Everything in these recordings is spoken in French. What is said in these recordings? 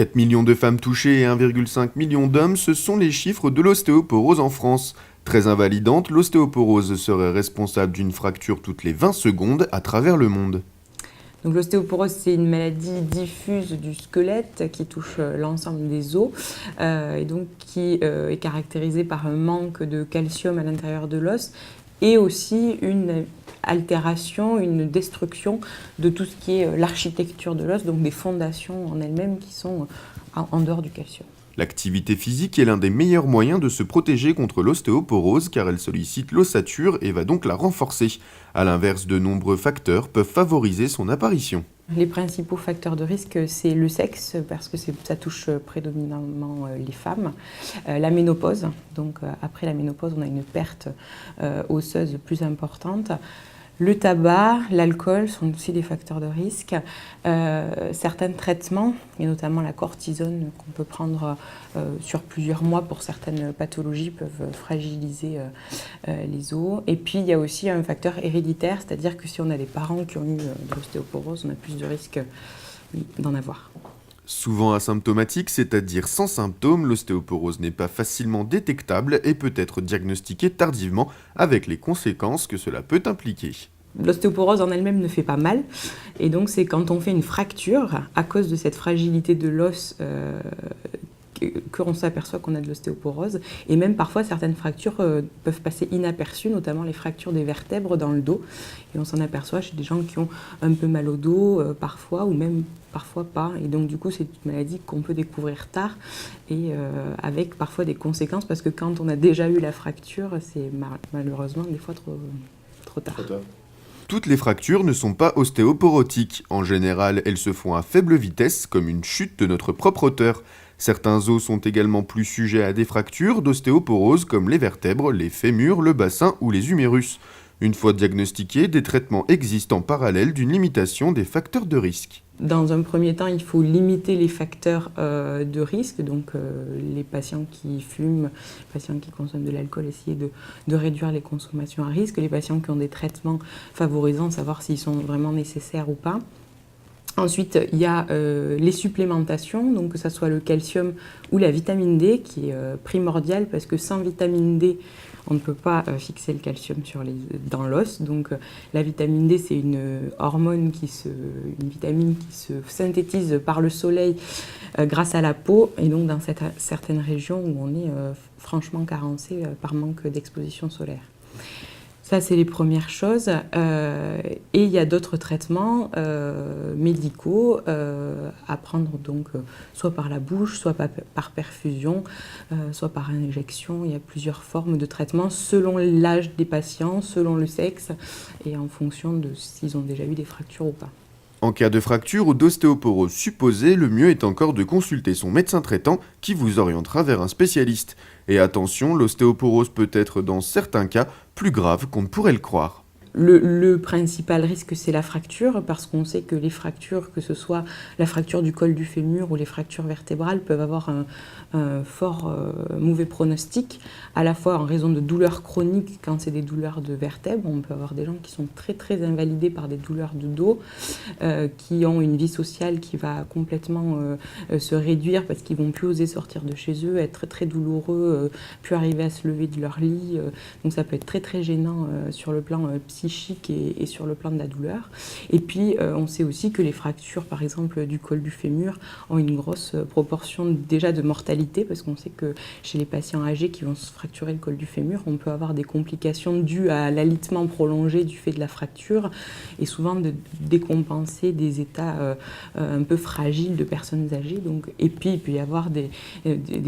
4 millions de femmes touchées et 1,5 million d'hommes, ce sont les chiffres de l'ostéoporose en France. Très invalidante, l'ostéoporose serait responsable d'une fracture toutes les 20 secondes à travers le monde. Donc l'ostéoporose, c'est une maladie diffuse du squelette qui touche l'ensemble des os et donc qui est caractérisée par un manque de calcium à l'intérieur de l'os et aussi une altération, une destruction de tout ce qui est l'architecture de l'os, donc des fondations en elles-mêmes qui sont en dehors du calcium. L'activité physique est l'un des meilleurs moyens de se protéger contre l'ostéoporose car elle sollicite l'ossature et va donc la renforcer. A l'inverse, de nombreux facteurs peuvent favoriser son apparition. Les principaux facteurs de risque, c'est le sexe, parce que ça touche prédominamment les femmes. La ménopause, donc après la ménopause, on a une perte osseuse plus importante. Le tabac, l'alcool sont aussi des facteurs de risque. Certains traitements, et notamment la cortisone qu'on peut prendre sur plusieurs mois pour certaines pathologies, peuvent fragiliser les os. Et puis il y a aussi un facteur héréditaire, c'est-à-dire que si on a des parents qui ont eu de l'ostéoporose, on a plus de risques d'en avoir. Souvent asymptomatique, c'est-à-dire sans symptômes, l'ostéoporose n'est pas facilement détectable et peut être diagnostiquée tardivement avec les conséquences que cela peut impliquer. L'ostéoporose en elle-même ne fait pas mal et donc c'est quand on fait une fracture à cause de cette fragilité de l'os qu'on s'aperçoit qu'on a de l'ostéoporose et même parfois certaines fractures peuvent passer inaperçues, notamment les fractures des vertèbres dans le dos et on s'en aperçoit chez des gens qui ont un peu mal au dos parfois ou même parfois pas et donc du coup c'est une maladie qu'on peut découvrir tard et avec parfois des conséquences parce que quand on a déjà eu la fracture c'est malheureusement des fois trop tard. Toutes les fractures ne sont pas ostéoporotiques. En général, elles se font à faible vitesse, comme une chute de notre propre hauteur. Certains os sont également plus sujets à des fractures d'ostéoporose, comme les vertèbres, les fémurs, le bassin ou les humérus. Une fois diagnostiqués, des traitements existent en parallèle d'une limitation des facteurs de risque. Dans un premier temps, il faut limiter les facteurs de risque, donc les patients qui fument, les patients qui consomment de l'alcool, essayer de réduire les consommations à risque, les patients qui ont des traitements favorisants, savoir s'ils sont vraiment nécessaires ou pas. Ensuite, il y a les supplémentations, donc que ce soit le calcium ou la vitamine D, qui est primordiale parce que sans vitamine D, on ne peut pas fixer le calcium dans l'os. Donc la vitamine D, c'est une hormone, une vitamine qui se synthétise par le soleil grâce à la peau. Et donc dans certaines régions où on est franchement carencé par manque d'exposition solaire. Ça, c'est les premières choses. Et il y a d'autres traitements médicaux à prendre donc, soit par la bouche, soit par perfusion, soit par injection. Il y a plusieurs formes de traitement selon l'âge des patients, selon le sexe et en fonction de s'ils ont déjà eu des fractures ou pas. En cas de fracture ou d'ostéoporose supposée, le mieux est encore de consulter son médecin traitant qui vous orientera vers un spécialiste. Et attention, l'ostéoporose peut être dans certains cas plus grave qu'on ne pourrait le croire. Le principal risque, c'est la fracture, parce qu'on sait que les fractures, que ce soit la fracture du col du fémur ou les fractures vertébrales, peuvent avoir un fort mauvais pronostic, à la fois en raison de douleurs chroniques, quand c'est des douleurs de vertèbres. On peut avoir des gens qui sont très invalidés par des douleurs de dos, qui ont une vie sociale qui va complètement se réduire parce qu'ils ne vont plus oser sortir de chez eux, être très douloureux, plus arriver à se lever de leur lit. Donc ça peut être très gênant sur le plan psychique et sur le plan de la douleur. Et puis on sait aussi que les fractures, par exemple du col du fémur, ont une grosse proportion déjà de mortalité, parce qu'on sait que chez les patients âgés qui vont se fracturer le col du fémur, on peut avoir des complications dues à l'alitement prolongé du fait de la fracture et souvent de décompenser des états un peu fragiles de personnes âgées. Donc, et puis il peut y avoir des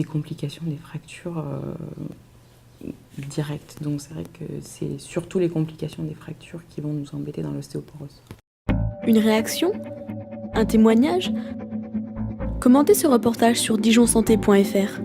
complications, des fractures directes. Donc c'est vrai que c'est surtout les complications des fractures qui vont nous embêter dans l'ostéoporose. Une réaction ? Un témoignage ? Commentez ce reportage sur dijonsanté.fr.